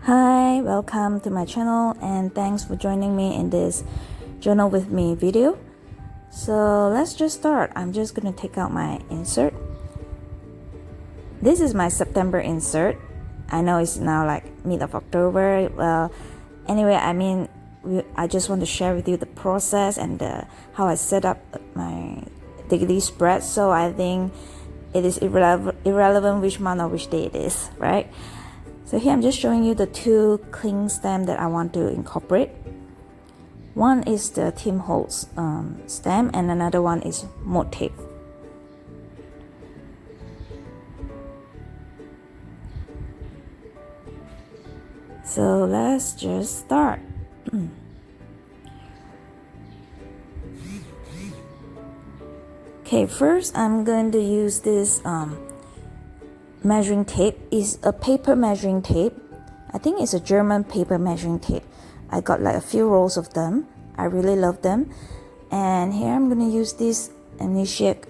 Hi, welcome to my channel and thanks for joining me in this journal with me video. So let's just start. I'm just gonna take out my insert. This is my September insert. I know it's now like mid of October. Well, anyway, I just want to share with you the process and how I set up my daily spread. So I think it is irrelevant which month or which day it is, right? So here I'm just showing you the two cling stamps that I want to incorporate. One is the Tim Holtz stamp and another one is Mod Tape. So let's just start. Okay, first I'm going to use this measuring tape. Is a paper measuring tape. I think it's a German paper measuring tape. I got like a few rolls of them. I really love them. And here I'm gonna use this Amnesiac,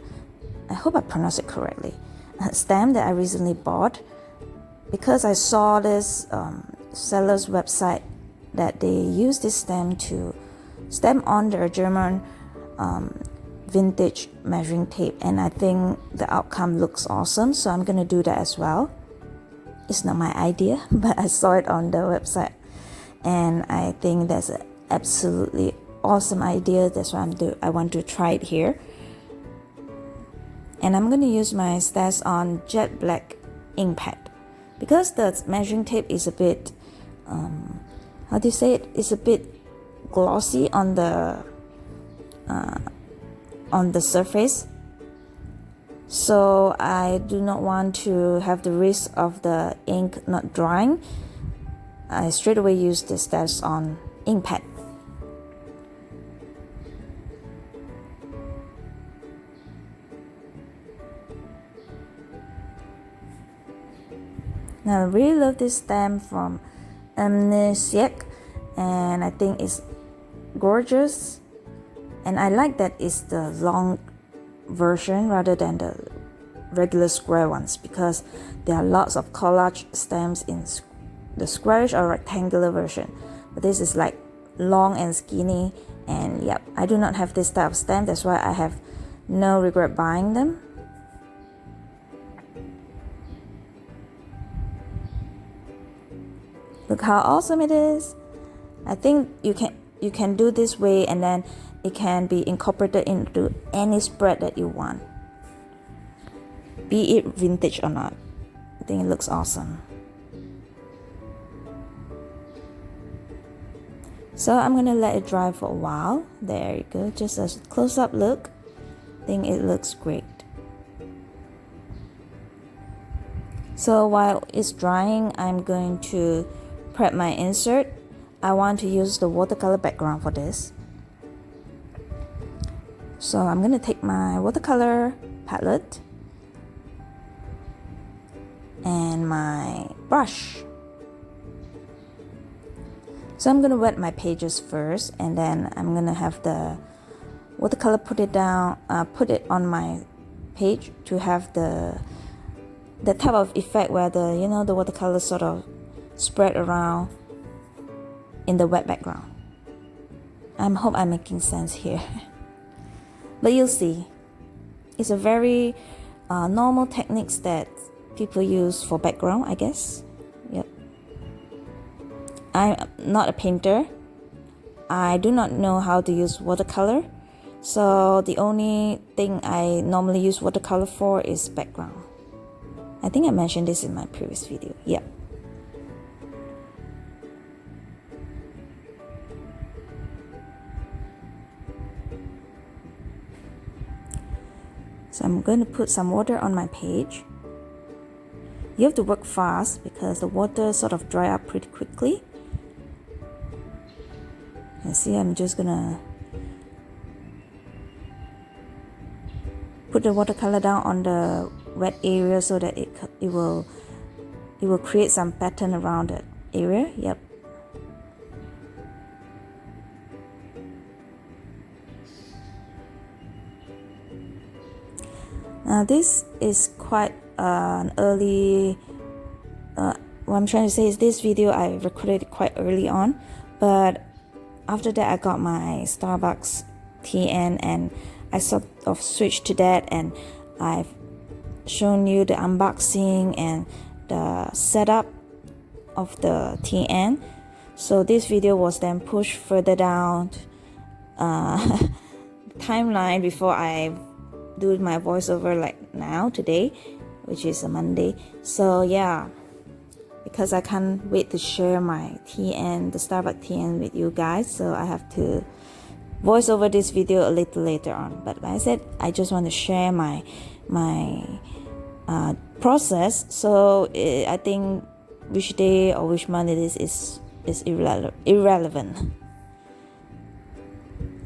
I hope I pronounce it correctly, stamp that I recently bought because I saw this seller's website that they use this stamp to stamp on their German vintage measuring tape, and I think the outcome looks awesome, so I'm gonna do that as well. It's not my idea, but I saw it on the website and I think that's an absolutely awesome idea. That's why I want to try it here. And I'm gonna use my Stats On jet black ink pad because the measuring tape is a bit how do you say it? It's a bit glossy on the surface, so I do not want to have the risk of the ink not drying. I straight away use the Stats On ink pad. Now I really love this stamp from Amnesiac and I think it's gorgeous. And I like that it's the long version rather than the regular square ones because there are lots of collage stamps in the squarish or rectangular version. But this is like long and skinny, and yep, I do not have this type of stamp. That's why I have no regret buying them. Look how awesome it is. I think you can do this way and then it can be incorporated into any spread that you want, be it vintage or not. I think it looks awesome. So I'm gonna let it dry for a while. There you go, just a close-up look. I think it looks great. So while it's drying, I'm going to prep my insert. I want to use the watercolor background for this. So I'm going to take my watercolor palette and my brush. So I'm going to wet my pages first, and then I'm going to have the watercolor put it on my page to have the type of effect where the watercolor sort of spread around in the wet background. I hope I'm making sense here. But you'll see, it's a very normal techniques that people use for background, I guess. Yep. I'm not a painter. I do not know how to use watercolor. So the only thing I normally use watercolor for is background. I think I mentioned this in my previous video. Yep. So I'm going to put some water on my page. You have to work fast because the water sort of dry up pretty quickly. You see, I'm just gonna put the watercolor down on the wet area so that it will create some pattern around that area. Yep. Now this is quite an early what I'm trying to say is this video I recorded quite early on, but after that I got my Starbucks TN and I sort of switched to that, and I've shown you the unboxing and the setup of the TN. So this video was then pushed further down timeline before I do my voiceover like now today, which is a Monday. So yeah, because I can't wait to share my TN, the Starbucks TN with you guys, so I have to voice over this video a little later on. But like I said, I just want to share my process. So I think which day or which month it is irrelevant.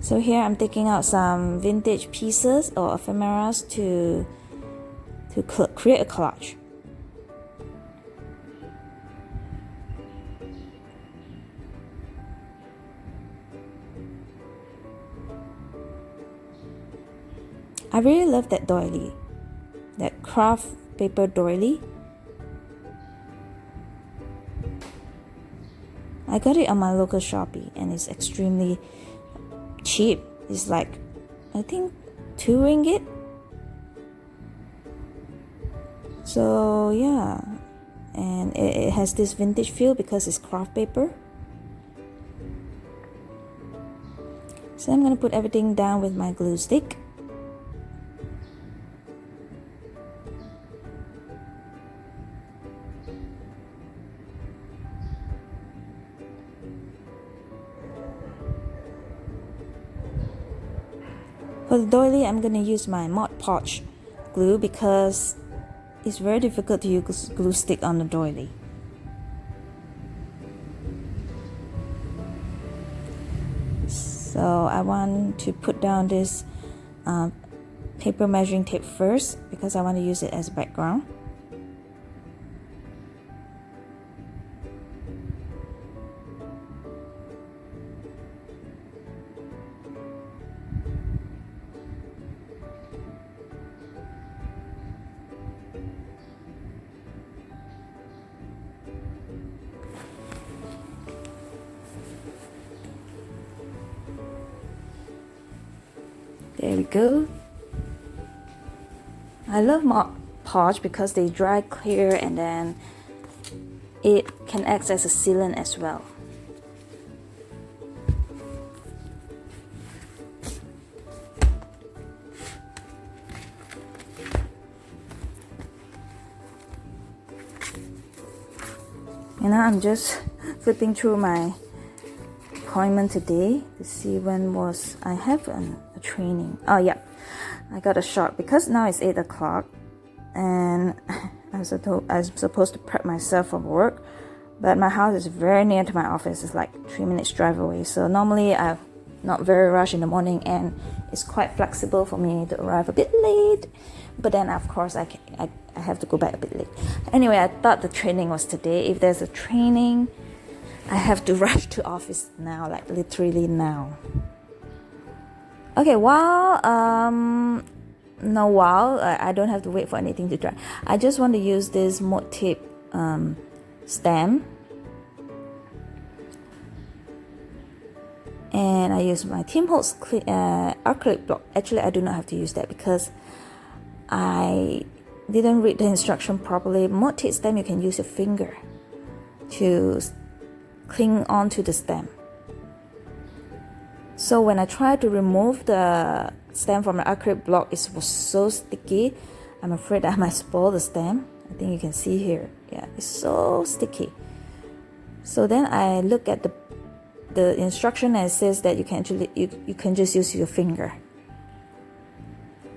So here I'm taking out some vintage pieces or ephemeras to create a collage. I really love that doily, that craft paper doily. I got it on my local Shopee and it's extremely cheap. It's like, I think, 2 ringgit. So yeah, and it has this vintage feel because it's craft paper. So I'm gonna put everything down with my glue stick. For the doily, I'm going to use my Mod Podge glue because it's very difficult to use glue stick on the doily. So I want to put down this paper measuring tape first because I want to use it as a background. There we go. I love Mod Podge because they dry clear and then it can act as a sealant as well. You know, I'm just flipping through my appointment today to see when was I have a training. Oh yeah, I got a shock because now it's 8 o'clock and I'm supposed to prep myself for work, but my house is very near to my office. It's like 3 minutes drive away, so normally I'm not very rushed in the morning and it's quite flexible for me to arrive a bit late, but then of course I have to go back a bit late. Anyway, I thought the training was today. If there's a training, I have to rush to office now, like literally now. Okay, I don't have to wait for anything to dry. I just want to use this mod tape stamp, and I use my Tim Holtz acrylic block. Actually, I do not have to use that because I didn't read the instruction properly. Mod tape stamp, you can use your finger to cling onto the stem. So when I tried to remove the stem from the acrylic block, it was so sticky. I'm afraid I might spoil the stem. I think you can see here. Yeah, it's so sticky. So then I look at the instruction and it says that you can actually you can just use your finger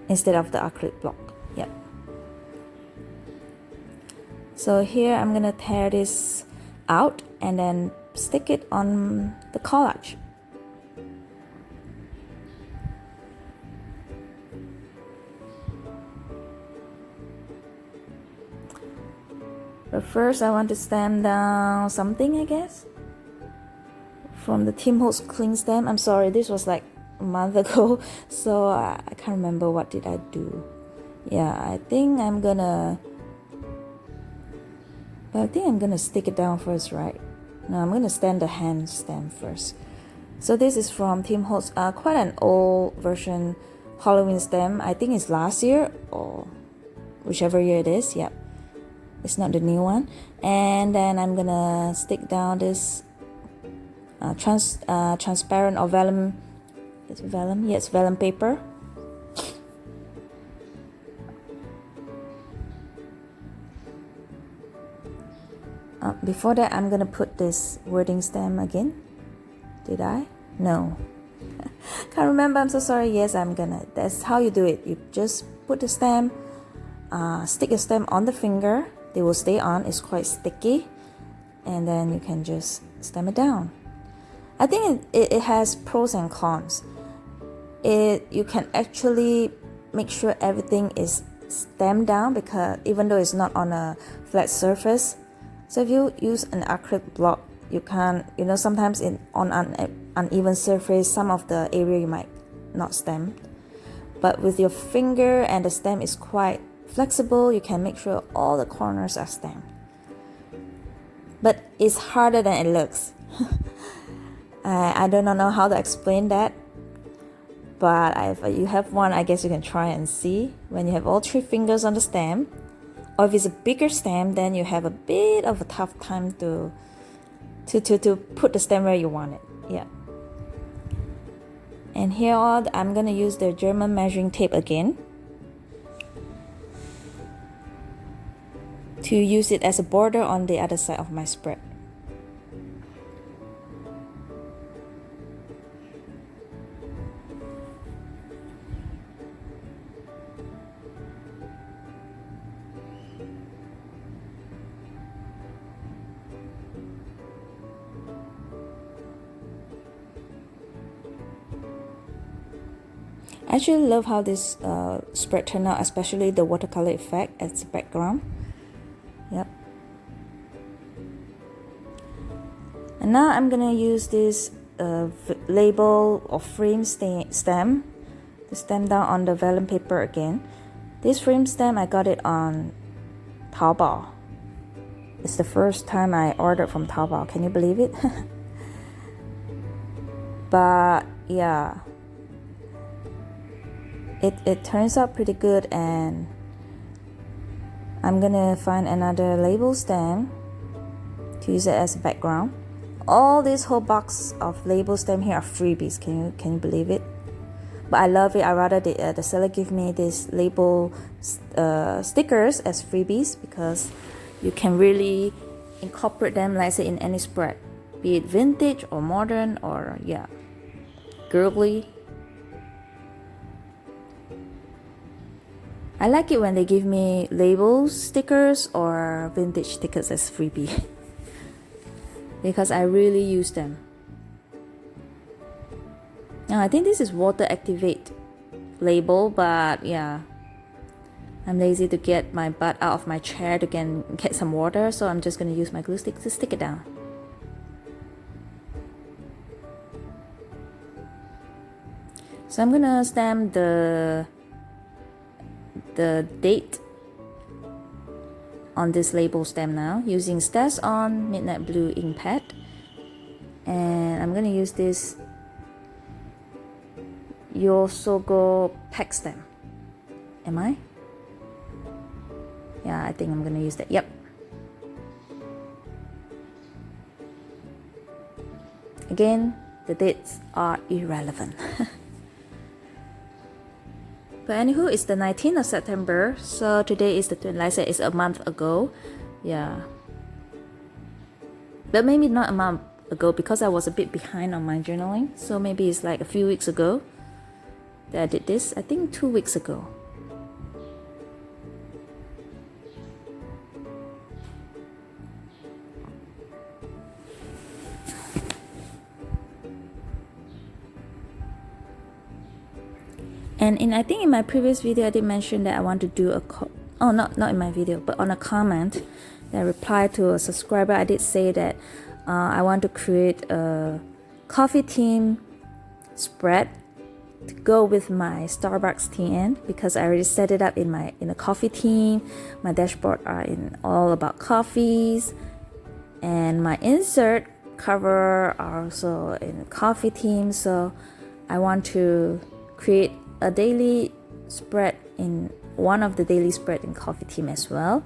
instead of the acrylic block. Yeah. So here I'm gonna tear this out and then stick it on the collage. But first I want to stamp down something, I guess, from the Tim Holtz cling stamp. I'm sorry, this was like a month ago, so I can't remember what did I do. Yeah, I think I'm gonna But I think I'm gonna stick it down first, right? No, I'm gonna stand the hand stem first. So this is from Tim Holtz, quite an old version Halloween stem. I think it's last year or whichever year it is. Yep, it's not the new one. And then I'm gonna stick down this transparent or vellum. Is it vellum? Yes, vellum paper. Before that, I'm gonna put this wording stem again. Did I? No. Can't remember, I'm so sorry. Yes, I'm gonna. That's how you do it. You just put the stem, stick your stem on the finger. They will stay on. It's quite sticky. And then you can just stem it down. I think it has pros and cons. You can actually make sure everything is stemmed down, because even though it's not on a flat surface. So if you use an acrylic block, you can, sometimes on an uneven surface, some of the area you might not stem. But with your finger and the stem is quite flexible, you can make sure all the corners are stemmed. But it's harder than it looks. I don't know how to explain that. But if you have one, I guess you can try and see. When you have all 3 fingers on the stem, or if it's a bigger stem, then you have a bit of a tough time to put the stem where you want it. Yeah. And here I'm gonna use the German measuring tape again to use it as a border on the other side of my spread. I actually love how this spread turned out, especially the watercolor effect as the background. Yep. And now I'm gonna use this label or frame stem to stem down on the vellum paper again. This frame stem, I got it on Taobao. It's the first time I ordered from Taobao. Can you believe it? But yeah, it turns out pretty good, and I'm gonna find another label stem to use it as a background. All this whole box of label stem here are freebies. Can you believe it? But I love it. I rather the seller give me this label stickers as freebies, because you can really incorporate them, like I say, in any spread, be it vintage or modern or girly. I like it when they give me labels stickers or vintage stickers as freebie because I really use them. Now I think this is water activate label, but yeah, I'm lazy to get my butt out of my chair to get some water, so I'm just going to use my glue stick to stick it down. So I'm going to stamp the date on this label stem now using Stash On Midnight Blue ink pad, and I'm going to use this Yosogo pack stem. Am I? Yeah, I think I'm going to use that. Yep. Again, the dates are irrelevant. But anywho, it's the 19th of September, so today is the 20th. Like I said, it's a month ago. Yeah. But maybe not a month ago, because I was a bit behind on my journaling. So maybe it's like a few weeks ago that I did this. I think 2 weeks ago. And I think in my previous video I did mention that I want to do a not in my video, but on a comment that I replied to a subscriber. I did say that I want to create a coffee theme spread to go with my Starbucks theme because I already set it up in a coffee theme. My dashboard are in all about coffees, and my insert cover are also in coffee theme. So I want to create a daily spread in one of the daily spread in coffee theme as well.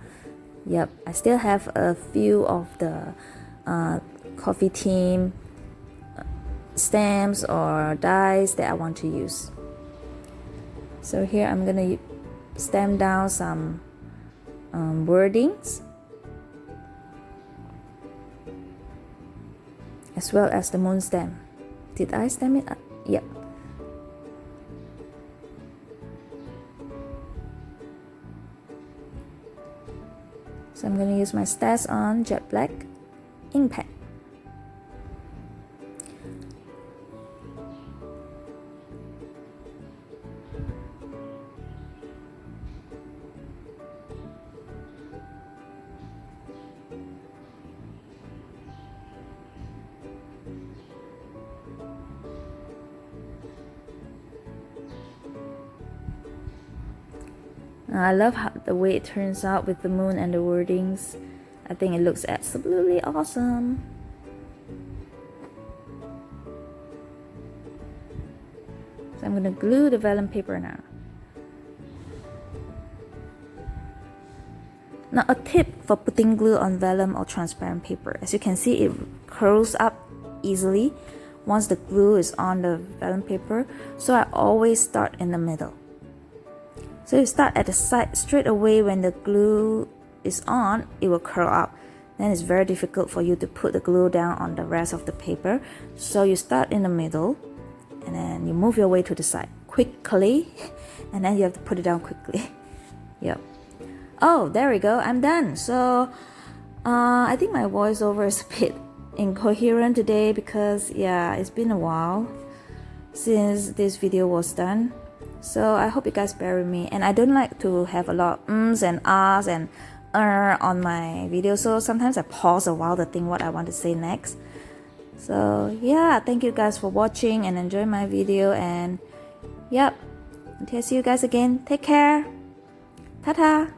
Yep, I still have a few of the coffee theme stamps or dies that I want to use. So here I'm gonna stamp down some wordings as well as the moon stamp. Did I stamp it up? Yep. So I'm going to use my Stats On Jet Black ink pen. I love the way it turns out with the moon and the wordings. I think it looks absolutely awesome. So I'm going to glue the vellum paper now. Now a tip for putting glue on vellum or transparent paper. As you can see, it curls up easily once the glue is on the vellum paper. So I always start in the middle. So you start at the side straight away. When the glue is on, it will curl up. Then it's very difficult for you to put the glue down on the rest of the paper. So you start in the middle and then you move your way to the side quickly, and then you have to put it down quickly. Yep. Oh, there we go, I'm done. So I think my voiceover is a bit incoherent today because yeah, it's been a while since this video was done. So I hope you guys bear with me, and I don't like to have a lot of ums and ahs and on my video, so sometimes I pause a while to think what I want to say next. So yeah, thank you guys for watching and enjoy my video, and yep, until I see you guys again, take care, ta-ta.